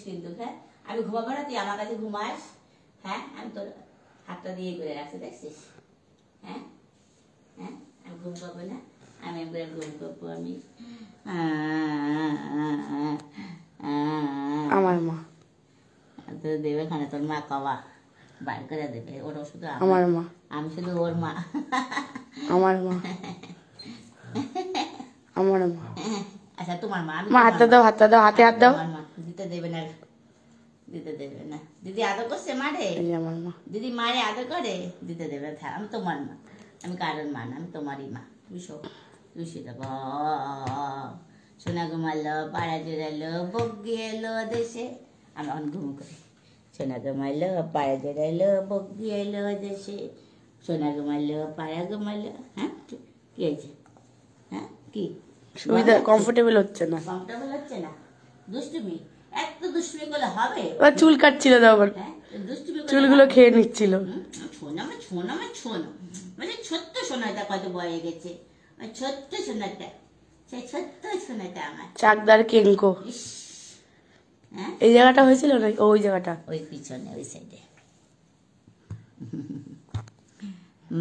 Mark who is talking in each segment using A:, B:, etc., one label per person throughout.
A: কিন্তু। হ্যাঁ, আমি ঘুমাবো না, তুই আমার কাছে ঘুমাস। হ্যাঁ, আমি তোর হাতটা দিয়ে করে রাখছি, দেখছিস? হ্যাঁ হ্যাঁ, আমি ঘুম পাবো না, আমি একবার ঘুম পাবো। আমি
B: আমার মা
A: তো দেবে খানে, তোর মা কবা বার করে দেবে, ওর শুধু
B: আমার মা,
A: আমি শুধু ওর মা।
B: আমার মা, আমার মা।
A: আচ্ছা তোমার মা?
B: মা হাতটা দাও, হাতটা দাও, হাতে হাত দাও।
A: দিতে দেবে না, দিতে দেবে না। দিদি আদর করছে মারে?
B: আমার মা।
A: দিদি মারে আদর করে, দিতে দেবে না। আমি তোমার মা, আমি কারোর মা না, আমি তোমারই মা। বুঝো? তুই দেখো, সোনা ঘুমালো, পাড়া জোড়ালো, বগ্গি এলো দেশে। আমি এখন ঘুম করি। সোনা ঘুমালো, পাড়া জোড়ালো, বগ্গি এলো দেশে। সোনা ঘুমালো, পাড়া ঘুমালো। হ্যাঁ, কি হয়েছে? হ্যাঁ, কি
B: সুবিধা কমফোর্টেবল হচ্ছে না?
A: কমফোর্টেবল হচ্ছে না? দুষ্টুমি, এত দুষ্টুমি করলে হবে?
B: চুল কাটছিল তখন, চুলগুলো খেয়ে নিচ্ছিল।
A: মানে ছোট্ট সোনাটা কত বয়ে গেছে, ছোট্ট সোনাটা, সেই ছোট্ট সোনাটা আমার।
B: চাকদার কেঙ্কো এই জায়গাটা হয়েছিল না? ওই জায়গাটা,
A: ওই পিছনে, ওই সাইডে।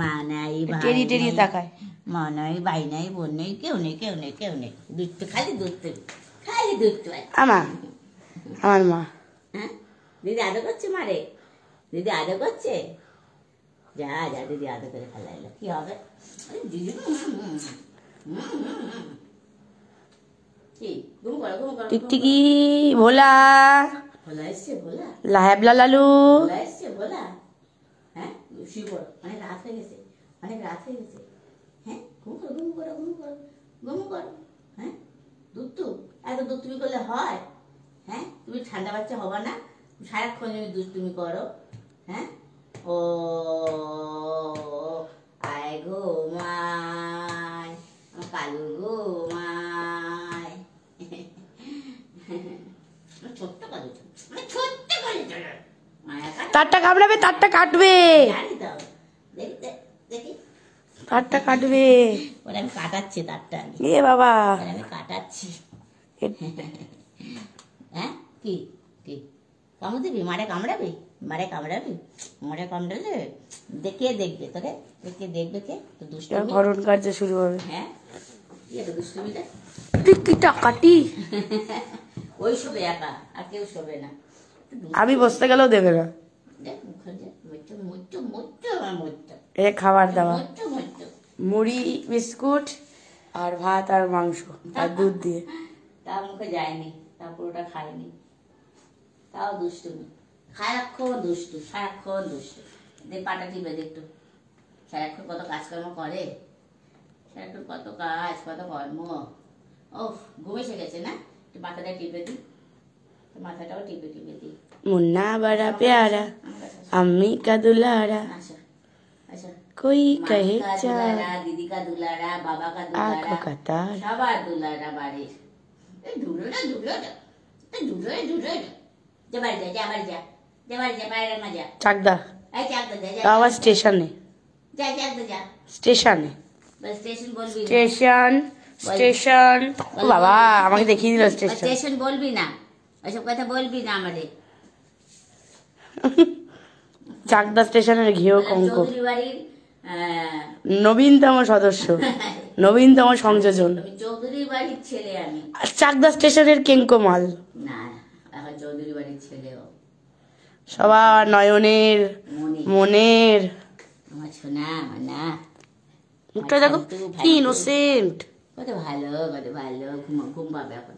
A: মা নাই,
B: টেরি টেরি তাকায়।
A: মা নাই, ভাই নাই, বোন নেই, কেউ নেই, কেউ নেই, কেউ নেই। দুধ, খালি দুধ, খালি দুধ।
B: আমার মা।
A: হ্যাঁ, দিদি আদর করছে মারে? দিদি আদর করছে? যা যা, দিদি আদর করে ফেলাইলো, কি হবে? দিদি কি ঘুম করো, ঘুম করো।
B: টিকটিকি, ভোলা,
A: ভোলা এসছে, ভোলা,
B: লাহেবলা লালু,
A: ভোলা এসছে, ভোলা। হ্যাঁ, শুয়ে পড়ো, অনেক রাত হয়ে গেছে, অনেক রাত হয়ে গেছে। হ্যাঁ, ঘুম করো, ঘুম করো, ঘুম করো, ঘুম করো। হ্যাঁ, দুধ তো এত দুধ তুমি করলে হয়? হ্যাঁ, তুমি ঠান্ডা বাচ্চা হবা না? সারাক্ষণ তুমি দুষ্টুমি করো। হ্যাঁ, ও আয় ঘুমায়, আমার কালু ঘুমায়। ছোট্ট কালু, ছোট্ট কালু,
B: তারটা কামড়াবে, তারটা কাটবে,
A: জানি তো, দেখি
B: তারটা কাটবে।
A: ওরা আমি কাটাচ্ছি তারটা,
B: এ বাবা,
A: আমি কাটাচ্ছি। হ্যাঁ, কি কি কামড় দিবি? মারে কামড়াবি? মারে কামড়াবি? মারে কামড়ালে দেখে দেখবে তোরে, দেখে দেখবে কে তো দুষ্টুমি।
B: হরণ কার্য শুরু হবে।
A: হ্যাঁ, কি এত দুষ্টুমিটা?
B: টিকটিকটা কাটি।
A: ওই শোবে একা, আর কেউ শোবে না।
B: আমি বসতে গেলেও দেবে না।
A: দেখ মুখে মুচ্চো মুচ্চো মুচ্চো, আমার মুচ্চো,
B: এ খাবার দাবার,
A: মুচ্চো মুচ্চো,
B: মুড়ি বিস্কুট আর ভাত আর মাংস আর দুধ দিয়ে।
A: তা মুখে যায়নি, তা পুরোটা খায়নি, তাও দুষ্টুমি। সারাক্ষণ দুষ্টু, সারাক্ষণ দুষ্টু। দে পাটা টিপে দে একটু। সারাক্ষণ কত কাজকর্ম করে, সারাক্ষণ কত কাজ, কত কর্ম। ও ঘুম এসে গেছে না? একটু মাথাটা টিপে দিই, মাথাটাও টিপে টিপে দিই।
B: মুন্না বড়া প্যারা, अम्मी का दुलारा,
A: আচ্ছা আচ্ছা,
B: कोई कहे चा,
A: দিদি কা দুলারা, বাবা কা দুলারা,
B: आंखों का तार।
A: সবার দুলারা বাড়ির। এই ঢুলো না, ঢুলো না, এই ঢুলো ঢুলো না। যা বাড়ি যা, যা বাড়ি যা, যা বাড়ি যা, বাইরে মা যা।
B: চাকদা
A: এই চাকদা যা, যা
B: আবার স্টেশনে,
A: যা, চাকদা যা।
B: স্টেশনে,
A: বল স্টেশন বলবি না।
B: Station, station. ও বাবা, আমাকে দেখিয়ে দিল স্টেশন।
A: স্টেশন বলবি না, ওইসব কথা বলবি না আমাদের।
B: চাকদা স্টেশনের ঘিও কঙ্ক,
A: চৌধুরী বাড়ির
B: নবীনতম সদস্য, নবীনতম সংযোজন।
A: আমি চৌধুরী বাড়ির ছেলে আমি।
B: আর চাকদা স্টেশনের কেঙ্কো মাল।
A: না, এখন চৌধুরী বাড়ির ছেলেও।
B: সবার নয়নের মনের।
A: আমার সোনা, আমার না,
B: মুখটা দেখো কি ইনোসেন্ট।
A: কত ভালো, কত ভালো। ঘুম পাবে এখন।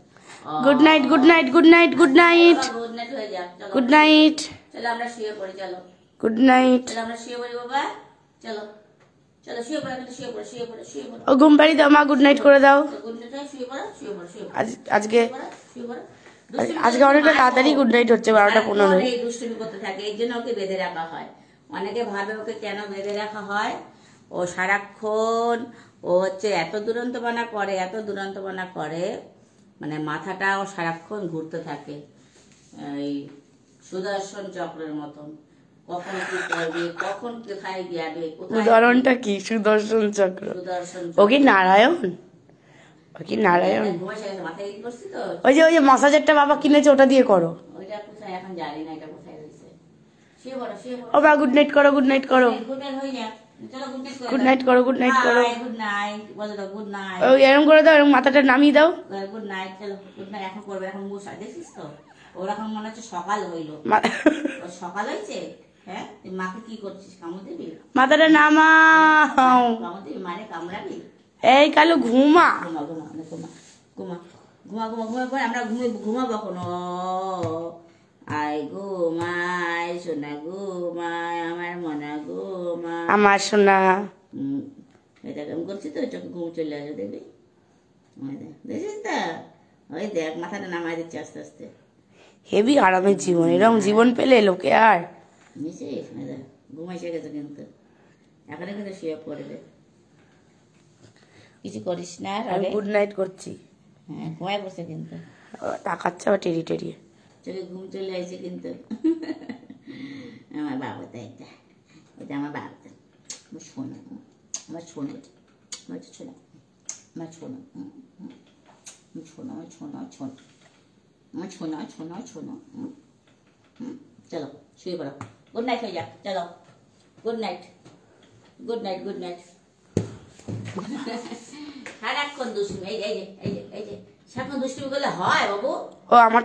B: Good night, good night, good night, good night,
A: good night হয়ে যাক।
B: গুড নাইট,
A: চলো আমরা শুয়ে পড়ি, চলো
B: গুড নাইট।
A: চলো আমরা শুয়ে পড়ি বাবা, চলো চলো শুয়ে পড়ো, কিন্তু শুয়ে পড়ো, শুয়ে পড়ো, শুয়ে পড়ো।
B: ও ঘুম পাড়ি দাও মা, গুড নাইট করে দাও।
A: গুড নাইট, শুয়ে পড়ো, শুয়ে পড়ো, শুয়ে পড়ো,
B: আজকে
A: শুয়ে পড়ো।
B: আজকে অনেকটা তাড়াতাড়ি গুড নাইট হচ্ছে, 12:15।
A: এই দুষ্টুমি করতে থাকে, এই জন্য ওকে বেঁধে রাখা হয়। অনেকে ভাবে ওকে কেন বেঁধে রাখা হয়, ও সারাক্ষণ ও হচ্ছে এত দুরন্তপনা করে, এত দুরন্তপনা করে, মানে মাথাটা ও সারাক্ষণ ঘুরতে থাকে এই সুদর্শন চক্রের মতন। কখন কি করবে, কখন কোথায় যাবে,
B: উদাহরণটা কি? সুদর্শন চক্র।
A: সুদর্শন
B: ও কি নারায়ণ? ও কি নারায়ণ?
A: ঘুমাসে গেছে, মাথায় কি করছি তো,
B: ওই যে মাসাজেরটা বাবা কিনেছে, ওটা দিয়ে করো।
A: ওইটা কোথায় এখন জানি না এটা কোথায় রয়েছে। শুয়ে পড়ো, শুয়ে পড়ো।
B: ও মা গুড নাইট করো, গুড নাইট করো,
A: গুড নাইট হয়ে যাক। চলো গুড নাইট
B: গুড নাইট করো, গুড নাইট করো।
A: গুড নাইট বলে দাও, গুড নাইট।
B: ও এরকম করে দাও, এরকম মাথাটা নামিয়ে দাও।
A: গুড নাইট, চলো গুড নাইট এখন করবে। এখন বসা দেখছিস তো ওর এখন মনে হচ্ছে সকাল হইলো। ওর সকাল হয়েছে। হ্যাঁ, তুই মাকে কি করছিস? কামড় দিবি?
B: মাথাটা নামাও।
A: কামড় দিবি মানে কামড়াবি?
B: এই কালু ঘুমা।
A: ঘুমা ঘুমা ঘুমা ঘুমা ঘুমা ঘুমা ঘুমা পরে আমরা ঘুমাবো এখন। আয় ঘুমায় সোনা, ঘুমায় আমার মনা, ঘুমায়
B: আমার সোনা।
A: এটা কেমন করছি তো, চোখে ঘুম চলে আসবে দেখবি। দেখছিস তো? ওই দেখ মাথাটা নামাই দিচ্ছে আস্তে আস্তে।
B: হেভি আরামের জীবন, এরকম জীবন পেলে লোকে আর।
A: নিশ্চিস ঘুমাইছে গেছে কিন্তু এখানে কিন্তু শুয়ে পড়বে। কিছু করিস না।
B: আমি গুড নাইট করছি।
A: হ্যাঁ ঘুমাই পড়ছে কিন্তু।
B: তাকাচ্ছে আবার টেরি টেরিয়ে।
A: চোখে ঘুম চলে আসছে কিন্তু। আমার বাবা তো এটা, এটা আমার বাবা তো। আমার শোনো, আমার শোনো, আমার শোনো, আমার শোনো, আমার শোনো, আমার শোনো, আমার শোনো, আমার শোনো, শোনো, শোনো। চলো শুয়ে পড়ো। গুড নাইট হয়ে যাক। চলো good night, good night, good night. সারাক্ষণ দুষ্টুমি। এই যে এই যে এই যে সারাক্ষণ দুষ্টুমি করলে হয় বাবু?
B: ও আমার